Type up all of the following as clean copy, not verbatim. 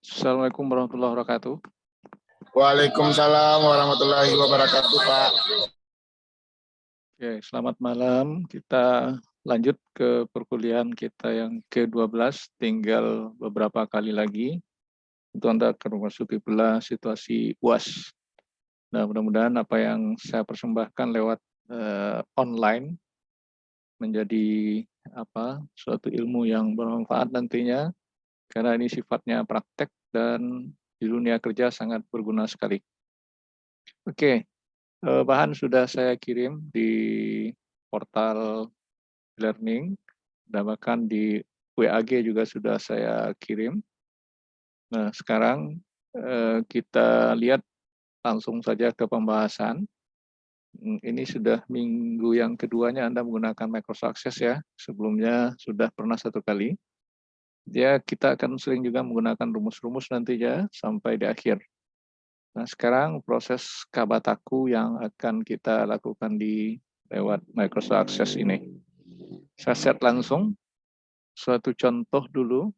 Assalamualaikum warahmatullahi wabarakatuh. Waalaikumsalam warahmatullahi wabarakatuh, Pak. Oke, selamat malam. Kita lanjut ke perkuliahan kita yang ke-12, tinggal beberapa kali lagi untuk Anda akan memasuki pula situasi UAS. Nah, mudah-mudahan apa yang saya persembahkan lewat online menjadi suatu ilmu yang bermanfaat nantinya, karena ini sifatnya praktek dan di dunia kerja sangat berguna sekali. Oke, bahan sudah saya kirim di portal learning, dan bahkan di WAG juga sudah saya kirim. Nah, sekarang kita lihat langsung saja ke pembahasan. Ini sudah minggu yang keduanya Anda menggunakan Microsoft Access ya. Sebelumnya sudah pernah satu kali. Ya, kita akan sering juga menggunakan rumus-rumus nantinya sampai di akhir. Nah, sekarang proses kabataku yang akan kita lakukan di lewat Microsoft Access ini. Saya set langsung suatu contoh dulu.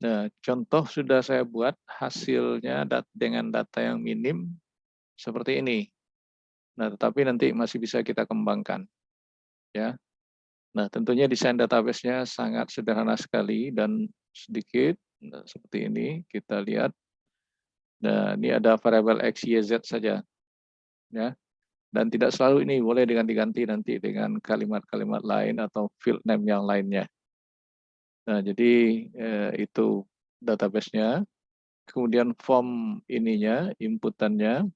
Nah, contoh sudah saya buat, hasilnya dengan data yang minim seperti ini. Nah, tetapi nanti masih bisa kita kembangkan. Ya. Nah, tentunya desain database-nya sangat sederhana sekali dan sedikit. Nah, seperti ini, kita lihat. Nah, ini ada variabel X, Y, Z saja. Ya. Dan tidak selalu ini, boleh diganti-ganti nanti dengan kalimat-kalimat lain atau field name yang lainnya. Nah, jadi itu database-nya. Kemudian form ininya, inputannya.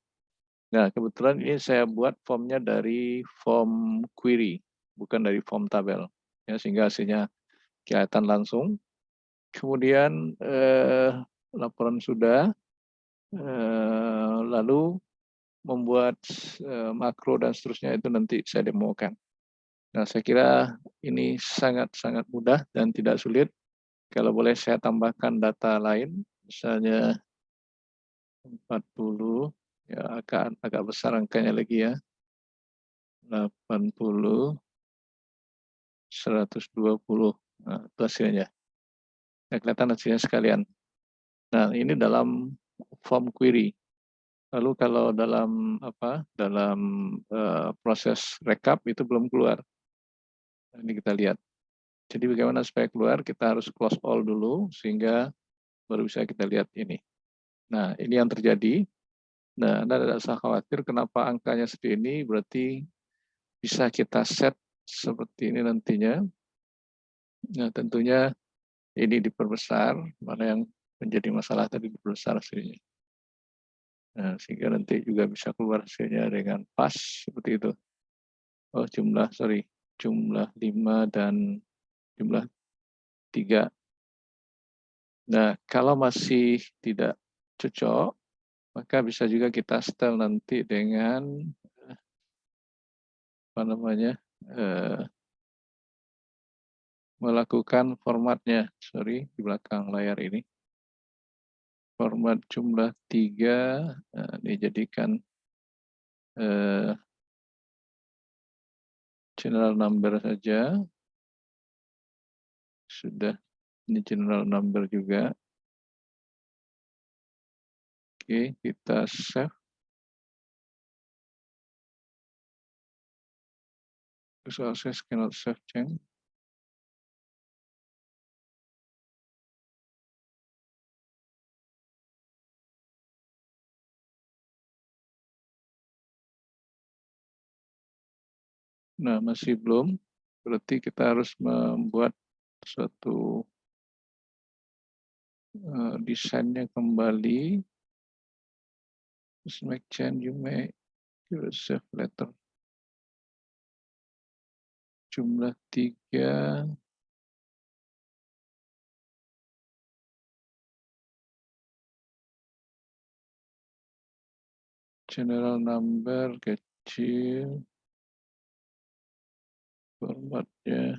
Nah, kebetulan ini saya buat formnya dari form query, bukan dari form tabel. Ya, sehingga hasilnya kelihatan langsung. Kemudian laporan sudah, lalu membuat makro dan seterusnya itu nanti saya demokan. Nah, saya kira ini sangat-sangat mudah dan tidak sulit. Kalau boleh saya tambahkan data lain, misalnya 40, ya agak besar angkanya lagi ya. 80, 120. Nah, itu hasilnya. Nah, kelihatan hasilnya sekalian. Nah, ini dalam form query. Lalu kalau dalam proses rekap itu belum keluar. Nah, ini kita lihat. Jadi bagaimana supaya keluar, kita harus close all dulu sehingga baru bisa kita lihat ini. Nah, ini yang terjadi. Nah, Anda tidak usah khawatir kenapa angkanya seperti ini, berarti bisa kita set seperti ini nantinya. Nah, tentunya ini diperbesar, mana yang menjadi masalah tadi diperbesar hasilnya. Nah, sehingga nanti juga bisa keluar hasilnya dengan pas seperti itu. Oh, jumlah 5 dan jumlah 3. Nah, kalau masih tidak cocok, maka bisa juga kita setel nanti dengan melakukan formatnya. Sorry, di belakang layar ini. Format jumlah 3 dijadikan general number saja. Sudah, ini general number juga. Oke, kita save. Resources cannot save change. Nah, masih belum. Berarti kita harus membuat suatu desainnya kembali. Just make change, you may save letter. Jumlah 3. General number kecil. Formatnya.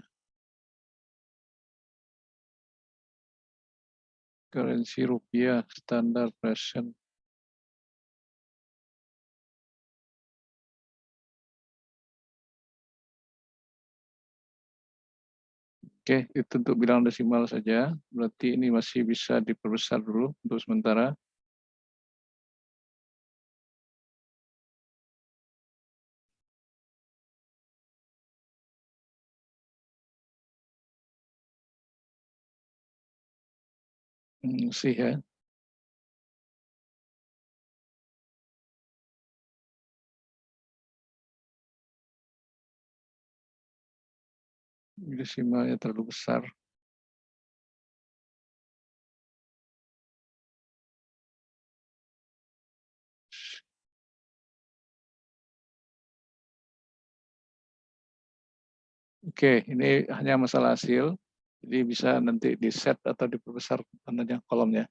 Currency rupiah, standar present. Oke, itu untuk bilangan desimal saja. Berarti ini masih bisa diperbesar dulu untuk sementara. Sih ya. Desimalnya terlalu besar. Oke, ini hanya masalah hasil. Jadi bisa nanti di set atau diperbesar tandanya kolomnya.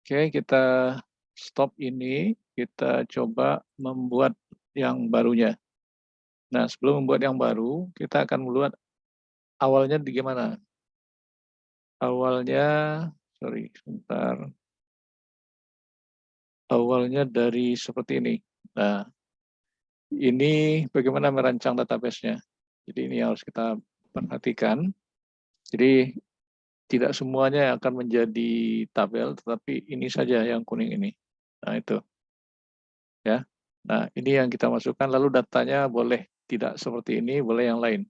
Oke, kita stop ini. Kita coba membuat yang barunya. Nah, sebelum membuat yang baru, kita akan membuat awalnya di gimana? Awalnya, sorry, sebentar. Awalnya dari seperti ini. Nah, ini bagaimana merancang database-nya. Jadi ini harus kita perhatikan. Jadi tidak semuanya akan menjadi tabel, tetapi ini saja yang kuning ini. Nah, itu. Ya. Nah, ini yang kita masukkan, lalu datanya boleh tidak seperti ini, boleh yang lain.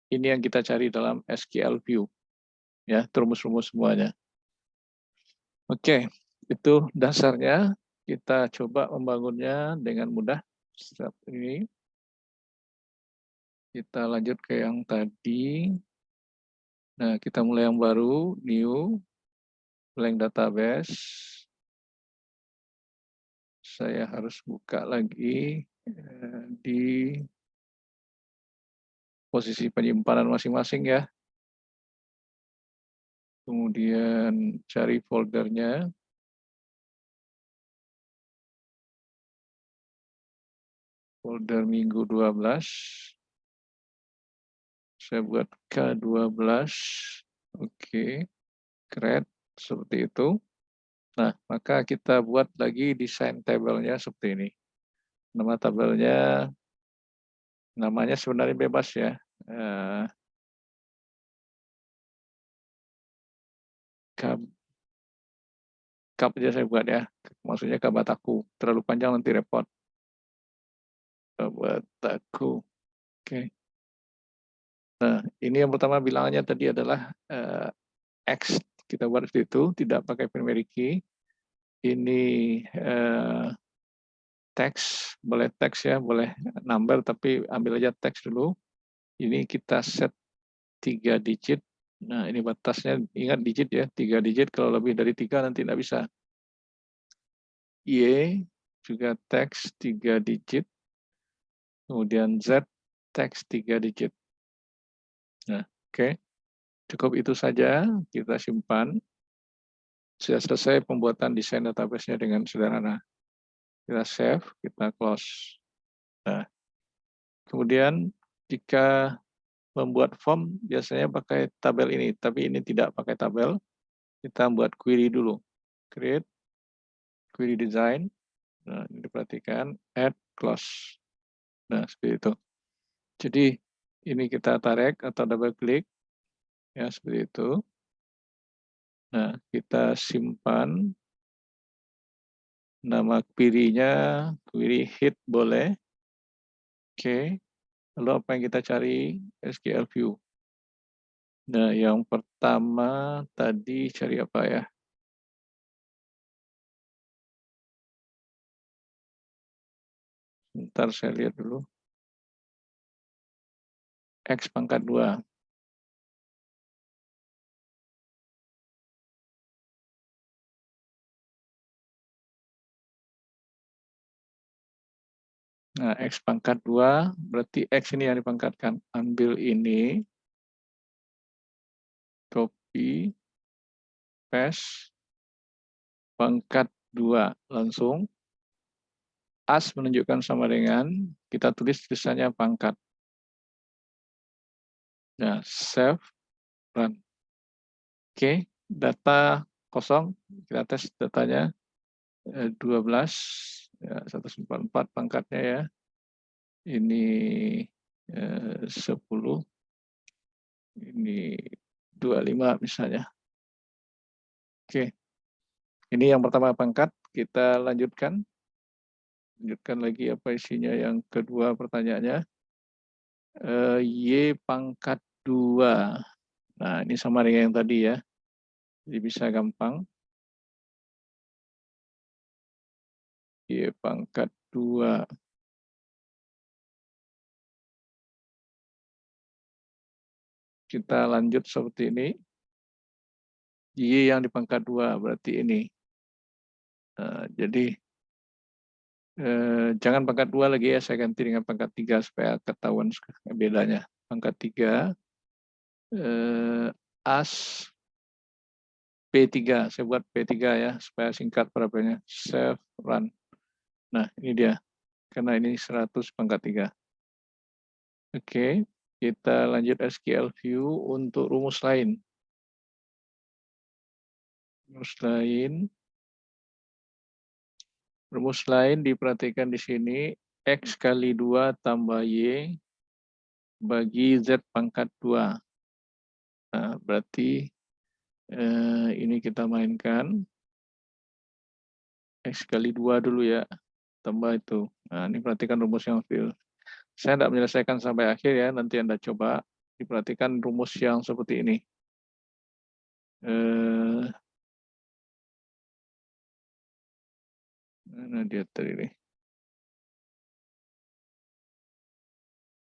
Ini yang kita cari dalam SQL View. Ya, rumus-rumus semuanya. Oke, itu dasarnya. Kita coba membangunnya dengan mudah. Step ini. Kita lanjut ke yang tadi. Nah, kita mulai yang baru, new, blank database. Saya harus buka lagi di posisi penyimpanan masing-masing ya. Kemudian cari foldernya. Folder minggu 12. Saya buat K12. Oke, create seperti itu. Nah, maka kita buat lagi desain tabelnya seperti ini. Nama tabelnya, namanya sebenarnya bebas ya. Kap aja saya buat ya. Maksudnya Kabataku. Terlalu panjang nanti repot. Kabataku. Oke. Nah, ini yang pertama bilangannya tadi adalah X. Kita buat seperti itu, tidak pakai primary key. Ini teks, boleh teks ya, boleh number, tapi ambil aja teks dulu. Ini kita set 3 digit. Nah, ini batasnya, ingat digit ya, 3 digit. Kalau lebih dari 3 nanti tidak bisa. Y juga teks 3 digit. Kemudian Z teks 3 digit. Nah, oke. Cukup itu saja, kita simpan. Sudah selesai pembuatan desain database-nya dengan sederhana. Kita save, kita close. Nah, kemudian jika membuat form biasanya pakai tabel ini, tapi ini tidak pakai tabel. Kita buat query dulu. Create, query design. Nah, ini diperhatikan, add, close. Nah, seperti itu. Jadi ini kita tarik atau double klik, ya seperti itu. Nah, kita simpan. Nama query-nya, query hit boleh. Oke. Lalu apa yang kita cari? SQL View. Nah, yang pertama tadi cari apa ya? Bentar saya lihat dulu. X pangkat 2. Nah, X pangkat 2, berarti X ini yang dipangkatkan. Ambil ini, copy, paste, pangkat 2. Langsung, as menunjukkan sama dengan, kita tulis tulisannya pangkat. Nah, save, run. Oke, data kosong, kita tes datanya 12, ya, 194 pangkatnya ya. Ini 10. Ini 25 misalnya. Oke, ini yang pertama pangkat. Kita lanjutkan. Lanjutkan lagi apa isinya yang kedua pertanyaannya. Y pangkat 2. Nah, ini sama dengan yang tadi ya. Jadi bisa gampang. Y pangkat 2. Kita lanjut seperti ini. Y yang di pangkat 2 berarti ini. Jadi jangan pangkat 2 lagi ya, saya ganti dengan pangkat 3 supaya ketahuan bedanya. Pangkat 3, as P3, saya buat P3 ya, supaya singkat parameternya, save run. Nah, ini dia, karena ini 100 pangkat 3. Oke, kita lanjut SQL View untuk rumus lain. Rumus lain diperhatikan di sini, X kali 2 tambah Y bagi Z pangkat 2. Nah, berarti ini kita mainkan. X kali 2 dulu ya, tambah itu. Nah, ini perhatikan rumus yang fill. Saya tidak menyelesaikan sampai akhir ya, nanti Anda coba diperhatikan rumus yang seperti ini. Mana dia tadi nih?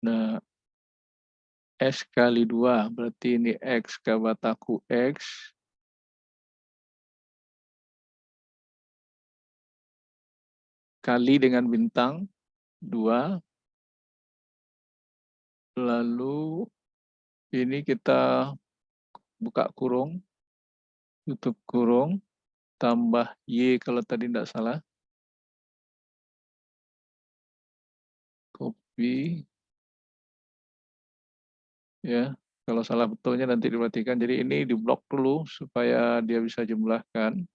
Nah, S kali 2, berarti ini X kabataku X. Kali dengan bintang 2. Lalu ini kita buka kurung, tutup kurung, tambah Y kalau tadi tidak salah. Copy. Ya, kalau salah betulnya nanti diperhatikan. Jadi ini diblok dulu supaya dia bisa jumlahkan.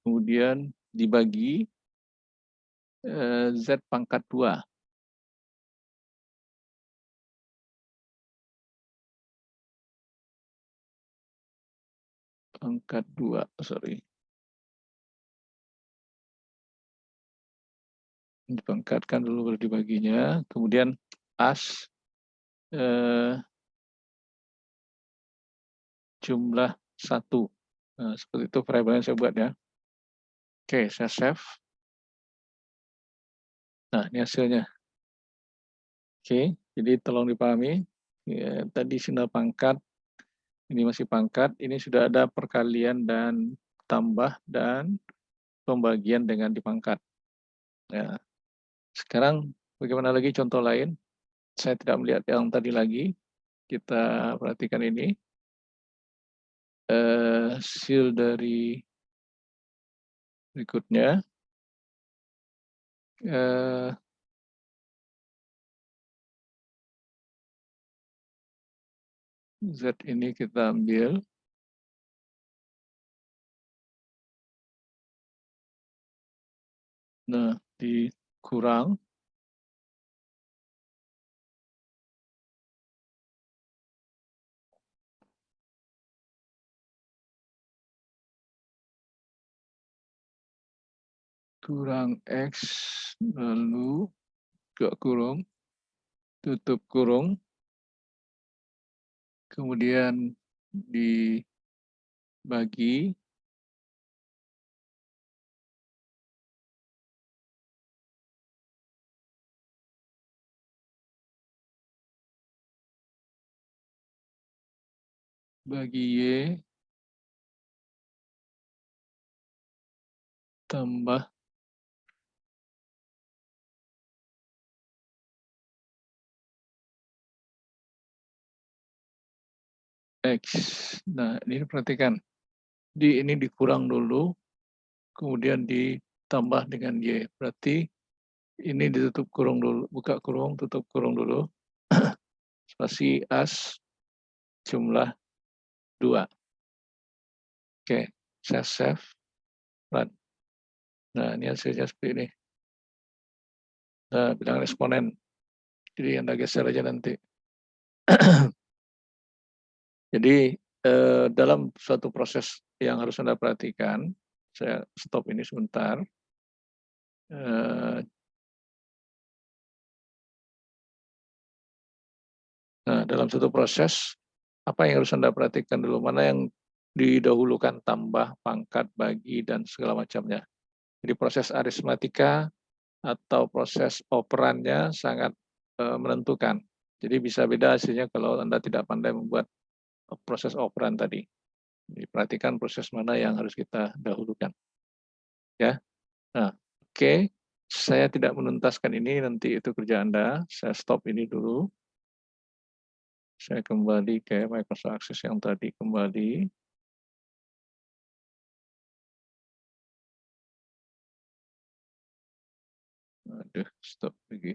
Kemudian dibagi Z pangkat 2. Pangkat 2, sorry. Dipangkatkan dulu baru dibaginya. Kemudian as jumlah 1. Nah, seperti itu variabel yang saya buat ya. Oke, saya save. Nah, ini hasilnya. Oke, jadi tolong dipahami. Ya, tadi sudah pangkat, ini masih pangkat. Ini sudah ada perkalian dan tambah dan pembagian dengan dipangkat. Ya. Sekarang bagaimana lagi contoh lain? Saya tidak melihat yang tadi lagi. Kita perhatikan ini. Hasil dari berikutnya. Z ini kita ambil. Nah, dikurang. Kurang X, lalu buka kurung, tutup kurung, kemudian dibagi bagi Y tambah X. Nah, ini perhatikan. Ini dikurang dulu, kemudian ditambah dengan Y. Berarti ini ditutup kurung dulu, buka kurung, tutup kurung dulu. Spasi as jumlah 2. Oke, saya save, run. Nah, ini hasilnya seperti ini. Nah, bilangan eksponen. Jadi Anda geser aja nanti. Jadi dalam suatu proses yang harus Anda perhatikan, saya stop ini sebentar. Nah, dalam suatu proses, apa yang harus Anda perhatikan dulu? Mana yang didahulukan, tambah, pangkat, bagi, dan segala macamnya. Jadi proses aritmatika atau proses operannya sangat menentukan. Jadi bisa beda hasilnya kalau Anda tidak pandai membuat proses operan tadi. Jadi perhatikan proses mana yang harus kita dahulukan. Ya, nah, oke. Saya tidak menuntaskan ini, nanti itu kerja Anda. Saya stop ini dulu. Saya kembali ke Microsoft Access yang tadi kembali. Aduh, stop lagi.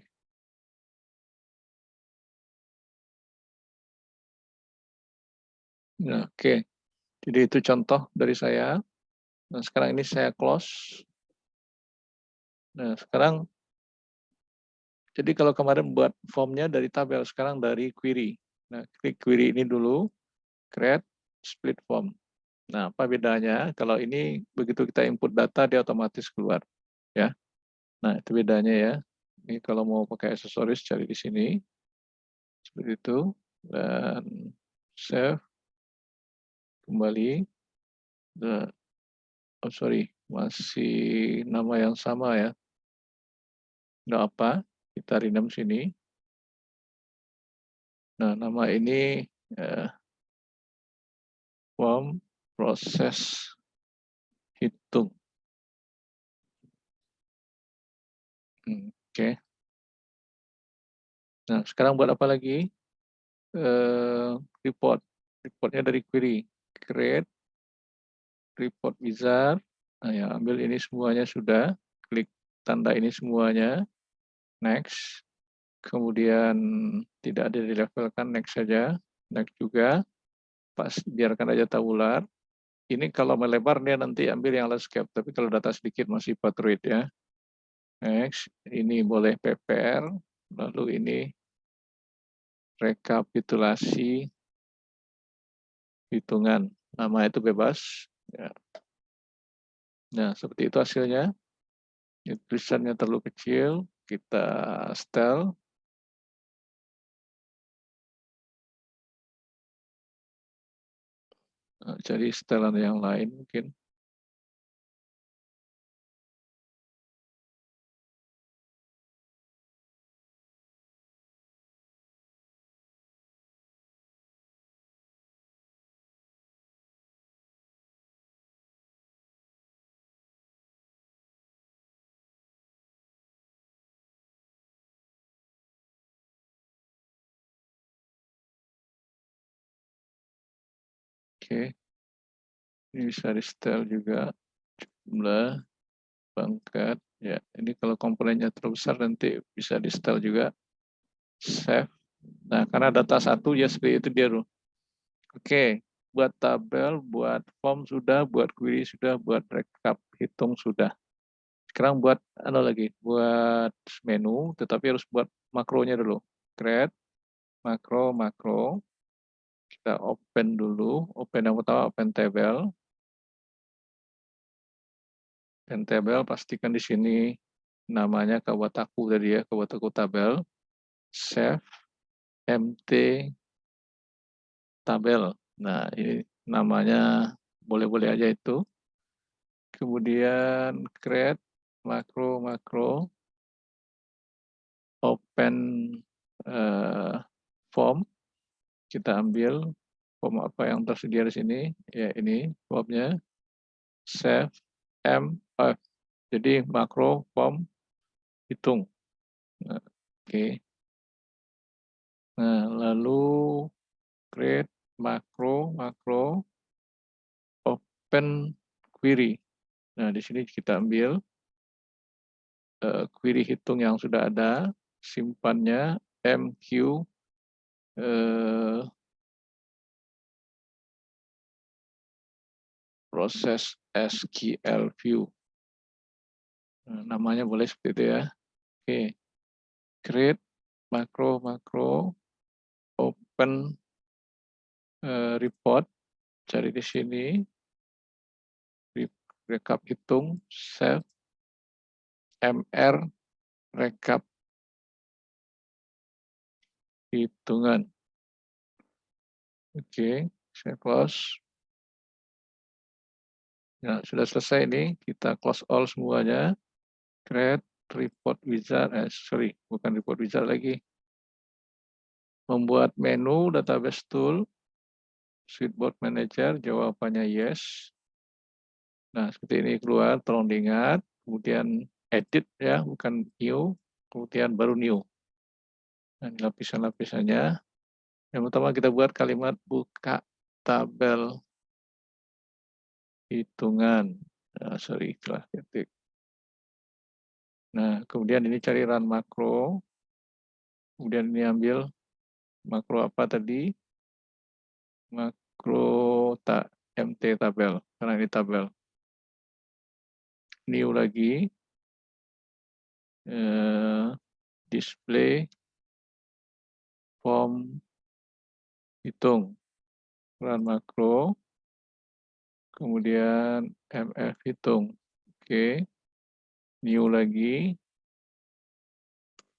Nah, oke. Jadi itu contoh dari saya. Nah, sekarang ini saya close. Nah, sekarang, jadi kalau kemarin buat formnya dari tabel, sekarang dari query. Nah, klik query ini dulu, create split form. Nah, apa bedanya? Kalau ini begitu kita input data, dia otomatis keluar. Ya. Nah, itu bedanya ya. Ini kalau mau pakai aksesoris, cari di sini. Seperti itu. Dan save. Kembali. Oh, sorry. Masih nama yang sama ya. Nggak apa. Kita rename sini. Nah, nama ini form proses hitung. Oke. Nah, sekarang buat apa lagi? Report. Reportnya dari query. Create report wizard. Nah, ya, ambil ini semuanya sudah. Klik tanda ini semuanya. Next. Kemudian tidak ada dilabelkan, next saja. Next juga. Pas biarkan aja tabular. Ini kalau melebar dia nanti ambil yang landscape, tapi kalau data sedikit masih Portrait ya. Next, ini boleh PPR, lalu ini rekapitulasi hitungan. Nama itu bebas. Ya. Nah, seperti itu hasilnya. Tulisannya terlalu kecil, kita style. Nah, jadi setelan yang lain mungkin. Oke, ini bisa di style juga. Jumlah, pangkat. Ya, ini kalau komponennya terlalu besar nanti bisa di style juga. Save. Nah, karena data satu ya seperti itu dia. Oke, buat tabel, buat form sudah, buat query sudah, buat rekap hitung sudah. Sekarang buat lagi, buat menu, tetapi harus buat makronya dulu. Create makro. Kita open dulu. Open yang pertama, open table. Open table, pastikan di sini namanya Kawataku tadi ya, Kawataku tabel. Save empty tabel. Nah, ini namanya boleh-boleh aja itu. Kemudian create makro open form. Kita ambil form apa yang tersedia di sini. Ya, ini formnya. Save mf. Jadi makro form hitung. Nah, oke. Nah, lalu create makro open query. Nah, di sini kita ambil query hitung yang sudah ada, simpannya mq proses SQL view. Nah, namanya boleh seperti itu ya. Oke, create makro, open report, cari di sini, rekap hitung, save, MR, rekap hitungan. Oke, saya close. Nah, sudah selesai ini, kita close all semuanya. Create report wizard, bukan report wizard lagi. Membuat menu database tool, Switchboard Manager, jawabannya yes. Nah, seperti ini keluar, tolong diingat. Kemudian edit ya, bukan new. Kemudian baru new. Nah, lapisan-lapisannya. Yang pertama kita buat kalimat buka tabel hitungan. Itulah titik. Nah, kemudian ini cari run makro. Kemudian ini ambil makro apa tadi? Makro MT tabel, karena ini tabel. New lagi. Display form hitung. Run makro. Kemudian MF hitung. Oke. New lagi.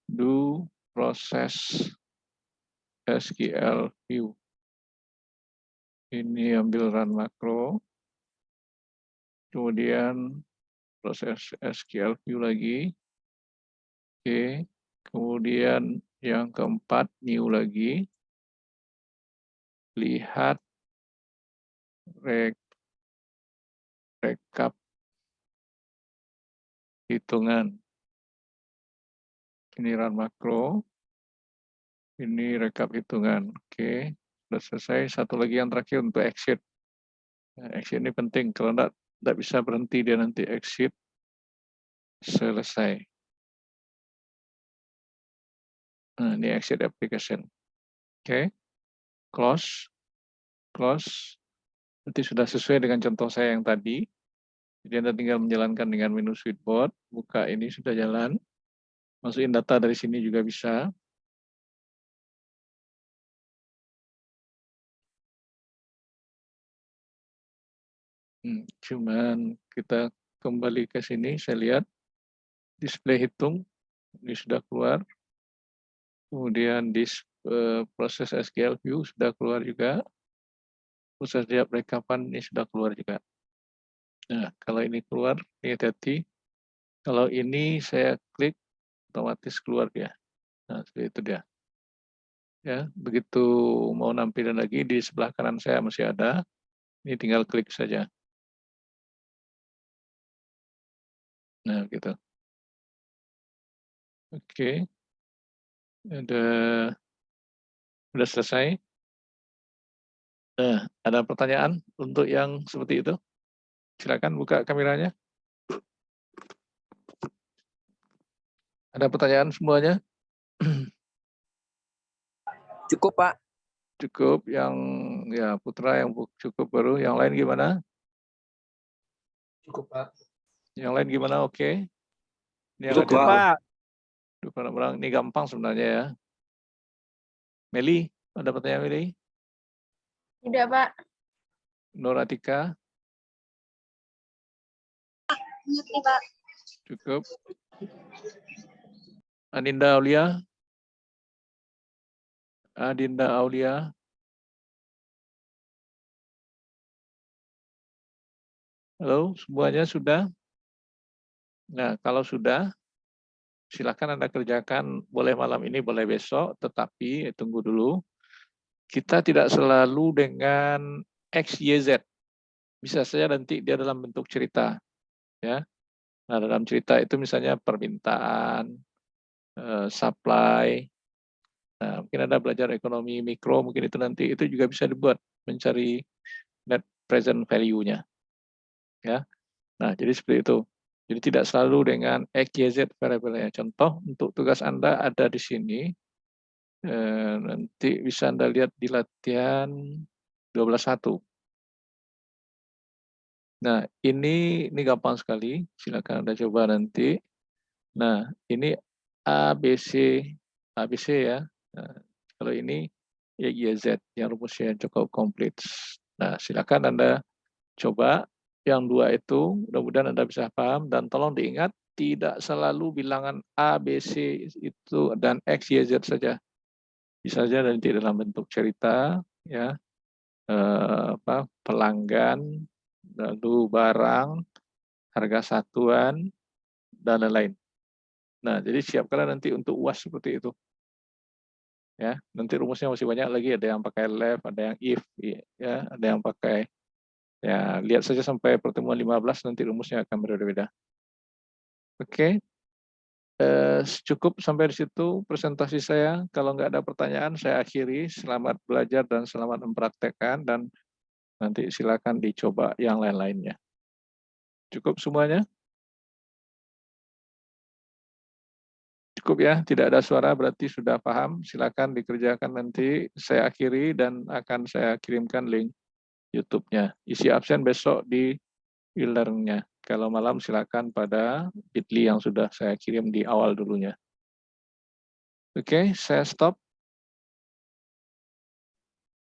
Do process SQL view. Ini ambil run makro. Kemudian proses SQL view lagi. Oke. Kemudian yang keempat, new lagi. Lihat rekap hitungan. Ini run makro. Ini rekap hitungan. Oke. Sudah selesai. Satu lagi yang terakhir untuk exit. Nah, exit ini penting. Kalau tidak bisa berhenti, dia nanti exit. Selesai. Nah, ini exit application. Oke. Close. Nanti sudah sesuai dengan contoh saya yang tadi. Jadi Anda tinggal menjalankan dengan menu switchboard. Buka ini sudah jalan. Masukin data dari sini juga bisa. Cuman kita kembali ke sini, saya lihat display hitung ini sudah keluar. Kemudian di proses SQL view sudah keluar juga. Proses siap rekapan ini sudah keluar juga. Nah, kalau ini keluar, ini hati-hati. Kalau ini saya klik, otomatis keluar dia. Nah, seperti itu dia. Ya, begitu mau nampilin lagi di sebelah kanan saya masih ada. Ini tinggal klik saja. Nah, gitu. Oke. Sudah selesai. Nah, ada pertanyaan untuk yang seperti itu? Silakan buka kameranya. Ada pertanyaan semuanya? Cukup, Pak. Cukup. Yang ya Putra yang cukup baru. Yang lain gimana? Cukup, Pak. Yang lain gimana? Oke. Ini Cukup, Pak. Ini gampang sebenarnya ya. Meli, ada pertanyaan Meli? Tidak, Pak. Nur Atika? Tidak, Pak. Cukup. Adinda Aulia? Halo, semuanya sudah? Nah, kalau sudah, silakan Anda kerjakan. Boleh malam ini, boleh besok, tetapi tunggu dulu. Kita tidak selalu dengan X, Y, Z. Bisa saja nanti dia dalam bentuk cerita. Ya. Nah, dalam cerita itu misalnya permintaan, supply. Nah, mungkin Anda belajar ekonomi mikro, mungkin itu nanti itu juga bisa dibuat mencari net present value-nya. Ya. Nah, jadi seperti itu. Jadi tidak selalu dengan X, Y, Z variabelnya. Contoh untuk tugas Anda ada di sini. Nanti bisa Anda lihat di latihan 12.1. Nah, ini gampang sekali. Silakan Anda coba nanti. Nah, ini A, B, C, ABC ya. Nah, kalau ini YZ yang rumusnya cukup komplit. Nah, silakan Anda coba yang dua itu, mudah-mudahan Anda bisa paham, dan tolong diingat, tidak selalu bilangan A, B, C itu dan X, Y, Z saja. Bisa saja nanti dalam bentuk cerita, ya, pelanggan, lalu barang, harga satuan, dan lain-lain. Nah, jadi siapkanlah nanti untuk UAS seperti itu. Ya, nanti rumusnya masih banyak lagi, ada yang pakai left, ada yang if, ya, ada yang pakai, ya, lihat saja sampai pertemuan 15 nanti rumusnya akan berbeda-beda. Oke. Cukup sampai di situ presentasi saya. Kalau nggak ada pertanyaan, saya akhiri. Selamat belajar dan selamat mempraktekkan, dan nanti silakan dicoba yang lain-lainnya. Cukup semuanya? Cukup ya, tidak ada suara berarti sudah paham. Silakan dikerjakan nanti. Saya akhiri dan akan saya kirimkan link YouTube-nya. Isi absen besok di e-learn-nya. Kalau malam silakan pada Bitly yang sudah saya kirim di awal dulunya. Oke, saya stop.